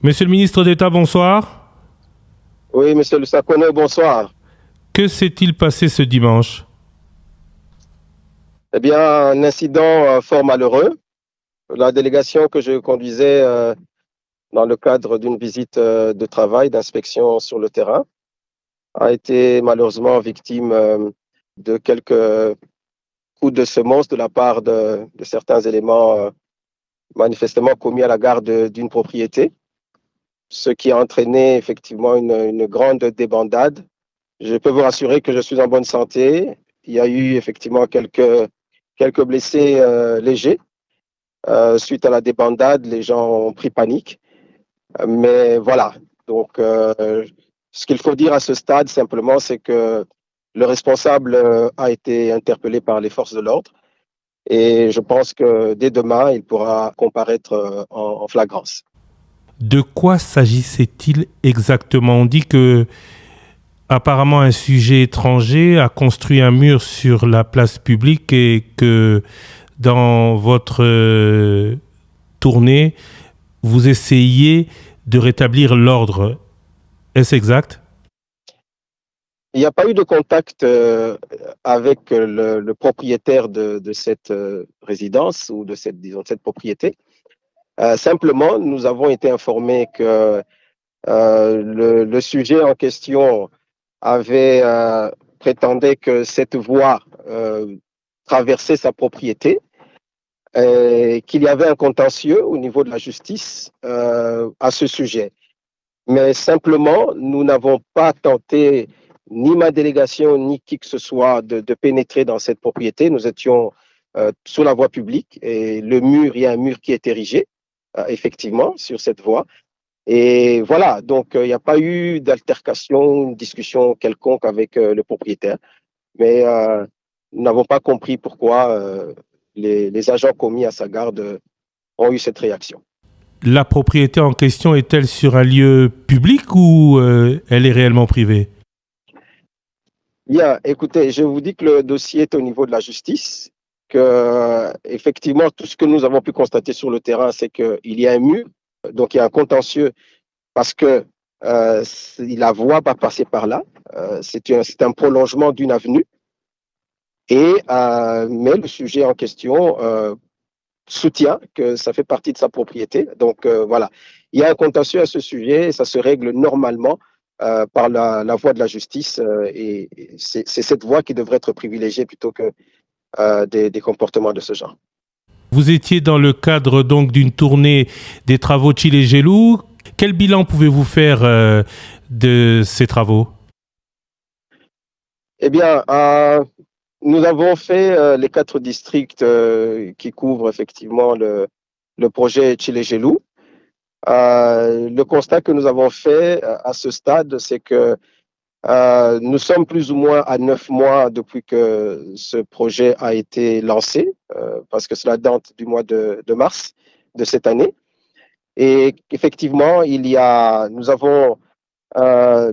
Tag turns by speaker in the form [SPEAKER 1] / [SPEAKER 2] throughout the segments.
[SPEAKER 1] Monsieur le ministre d'État, bonsoir.
[SPEAKER 2] Oui, monsieur Lusakone, bonsoir.
[SPEAKER 1] Que s'est-il passé ce dimanche?
[SPEAKER 2] Eh bien, un incident fort malheureux. La délégation que je conduisais dans le cadre d'une visite de travail, d'inspection sur le terrain, a été malheureusement victime de quelques coups de semonce de la part de certains éléments manifestement commis à la garde d'une propriété, ce qui a entraîné effectivement une grande débandade. Je peux vous rassurer que je suis en bonne santé. Il y a eu effectivement quelques blessés légers. Suite à la débandade, les gens ont pris panique. Mais voilà. Donc, ce qu'il faut dire à ce stade, simplement, c'est que le responsable a été interpellé par les forces de l'ordre. Et je pense que dès demain, il pourra comparaître en flagrance.
[SPEAKER 1] De quoi s'agissait-il exactement? On dit que apparemment un sujet étranger a construit un mur sur la place publique et que dans votre tournée, vous essayez de rétablir l'ordre. Est-ce exact?
[SPEAKER 2] Il n'y a pas eu de contact avec le propriétaire de cette résidence ou de cette, disons, de cette propriété. Simplement, nous avons été informés que le sujet en question avait prétendait que cette voie traversait sa propriété, qu'il y avait un contentieux au niveau de la justice à ce sujet. Mais simplement, nous n'avons pas tenté, ni ma délégation, ni qui que ce soit, de pénétrer dans cette propriété. Nous étions sur la voie publique et il y a un mur qui est érigé, effectivement, sur cette voie. Et voilà, donc il n'y a pas eu d'altercation, une discussion quelconque avec le propriétaire. Mais nous n'avons pas compris pourquoi les agents commis à sa garde ont eu cette réaction.
[SPEAKER 1] La propriété en question est-elle sur un lieu public ou elle est réellement privée?
[SPEAKER 2] Bien, écoutez, je vous dis que le dossier est au niveau de la justice, que effectivement, tout ce que nous avons pu constater sur le terrain, c'est qu'il y a un mur, donc il y a un contentieux parce que la voie va passer par là. C'est un prolongement d'une avenue. Mais le sujet en question soutient que ça fait partie de sa propriété. Donc voilà, il y a un contentieux à ce sujet et ça se règle normalement par la voie de la justice. Et c'est cette voie qui devrait être privilégiée plutôt que des comportements de ce genre.
[SPEAKER 1] Vous étiez dans le cadre donc d'une tournée des travaux Tchilé-Gelou. Quel bilan pouvez-vous faire de ces travaux?
[SPEAKER 2] Eh bien, nous avons fait les 4 districts qui couvrent effectivement le projet Tchilé-Gelou. Le constat que nous avons fait à ce stade, c'est que nous sommes plus ou moins à 9 mois depuis que ce projet a été lancé, parce que cela date du mois de mars de cette année. Et effectivement, nous avons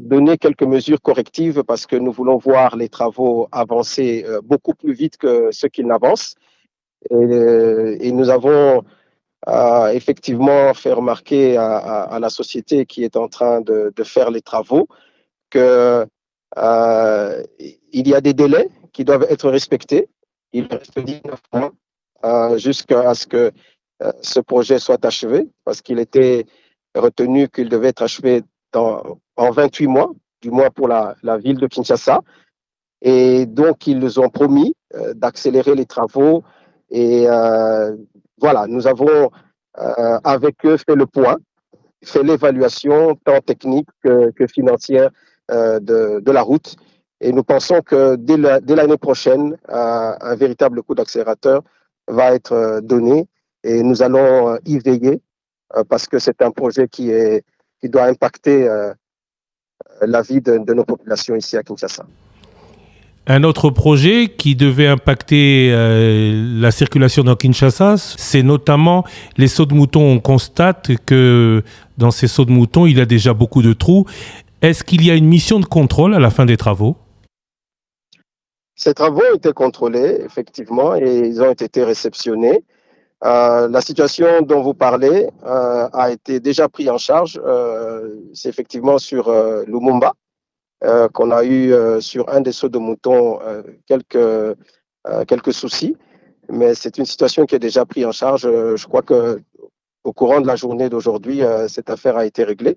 [SPEAKER 2] donné quelques mesures correctives parce que nous voulons voir les travaux avancer beaucoup plus vite que ce qu'ils n'avancent. Et nous avons effectivement fait remarquer à la société qui est en train de faire les travaux que il y a des délais qui doivent être respectés. Il reste 19 mois jusqu'à ce que ce projet soit achevé, parce qu'il était retenu qu'il devait être achevé en 28 mois, du moins pour la ville de Kinshasa. Et donc, ils nous ont promis d'accélérer les travaux. Et voilà, nous avons avec eux fait le point, fait l'évaluation tant technique que financière de la route. Et nous pensons que dès l'année prochaine, un véritable coup d'accélérateur va être donné et nous allons y veiller parce que c'est un projet qui doit impacter la vie de nos populations ici à Kinshasa.
[SPEAKER 1] Un autre projet qui devait impacter la circulation dans Kinshasa, c'est notamment les sauts de moutons. On constate que dans ces sauts de moutons, il y a déjà beaucoup de trous. Est-ce qu'il y a une mission de contrôle à la fin des travaux?
[SPEAKER 2] Ces travaux ont été contrôlés, effectivement, et ils ont été réceptionnés. La situation dont vous parlez a été déjà prise en charge. C'est effectivement sur Lumumba qu'on a eu sur un des sauts de mouton quelques soucis, mais c'est une situation qui est déjà prise en charge. Je crois que au courant de la journée d'aujourd'hui, cette affaire a été réglée.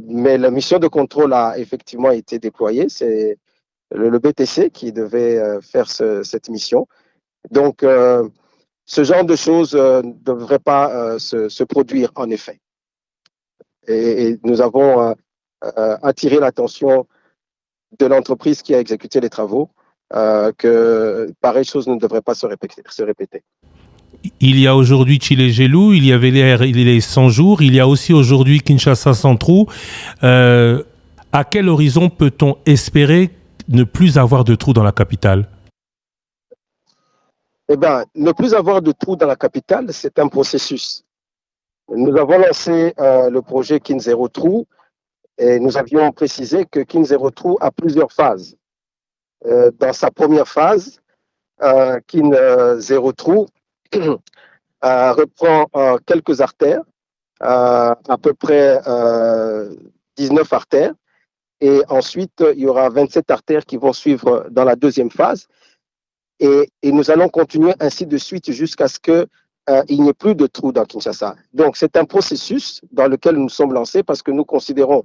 [SPEAKER 2] Mais la mission de contrôle a effectivement été déployée. C'est le BTC qui devait faire cette mission. Donc, ce genre de choses ne devrait pas se produire en effet. Et nous avons attiré l'attention de l'entreprise qui a exécuté les travaux que pareille chose ne devrait pas se répéter.
[SPEAKER 1] Il y a aujourd'hui Tchilé-Gelou, il y avait les 100 jours, il y a aussi aujourd'hui Kinshasa Centrou. À quel horizon peut-on espérer ne plus avoir de trous dans la capitale?
[SPEAKER 2] Eh bien, ne plus avoir de trous dans la capitale, c'est un processus. Nous avons lancé le projet Kin Zero Trou et nous avions précisé que Kin Zero Trou a plusieurs phases. Dans sa première phase, Kin Zero Trou reprend quelques artères, à peu près 19 artères, et ensuite il y aura 27 artères qui vont suivre dans la deuxième phase, et nous allons continuer ainsi de suite jusqu'à ce qu'il n'y ait plus de trous dans Kinshasa. Donc c'est un processus dans lequel nous sommes lancés parce que nous considérons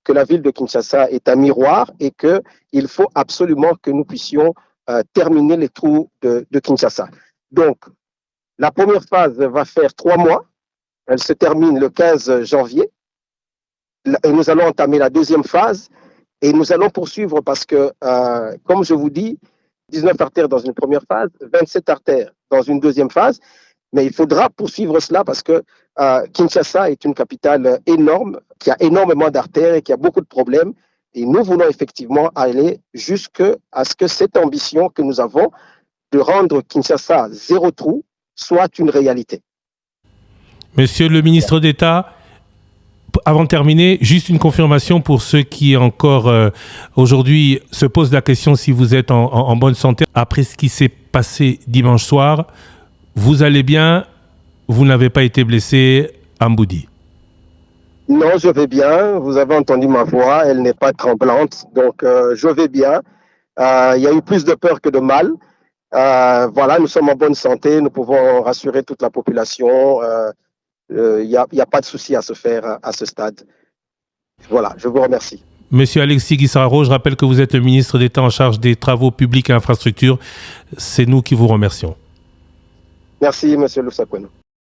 [SPEAKER 2] que la ville de Kinshasa est un miroir et qu'il faut absolument que nous puissions terminer les trous de Kinshasa. Donc, la première phase va faire 3 mois. Elle se termine le 15 janvier. Et nous allons entamer la deuxième phase. Et nous allons poursuivre parce que, comme je vous dis, 19 artères dans une première phase, 27 artères dans une deuxième phase. Mais il faudra poursuivre cela parce que Kinshasa est une capitale énorme, qui a énormément d'artères et qui a beaucoup de problèmes. Et nous voulons effectivement aller jusqu'à ce que cette ambition que nous avons de rendre Kinshasa zéro trou soit une réalité.
[SPEAKER 1] Monsieur le ministre d'État, avant de terminer, juste une confirmation pour ceux qui encore aujourd'hui se posent la question si vous êtes en bonne santé. Après ce qui s'est passé dimanche soir, vous allez bien, vous n'avez pas été blessé à Mboudi?
[SPEAKER 2] Non, je vais bien. Vous avez entendu ma voix, elle n'est pas tremblante. Donc, je vais bien. Il y a eu plus de peur que de mal. Voilà, nous sommes en bonne santé. Nous pouvons rassurer toute la population. Il n'y a pas de souci à se faire à ce stade. Voilà, je vous remercie.
[SPEAKER 1] Monsieur Alexis Guissaro, je rappelle que vous êtes le ministre d'État en charge des travaux publics et infrastructures. C'est nous qui vous remercions.
[SPEAKER 2] Merci, monsieur Lussakweno.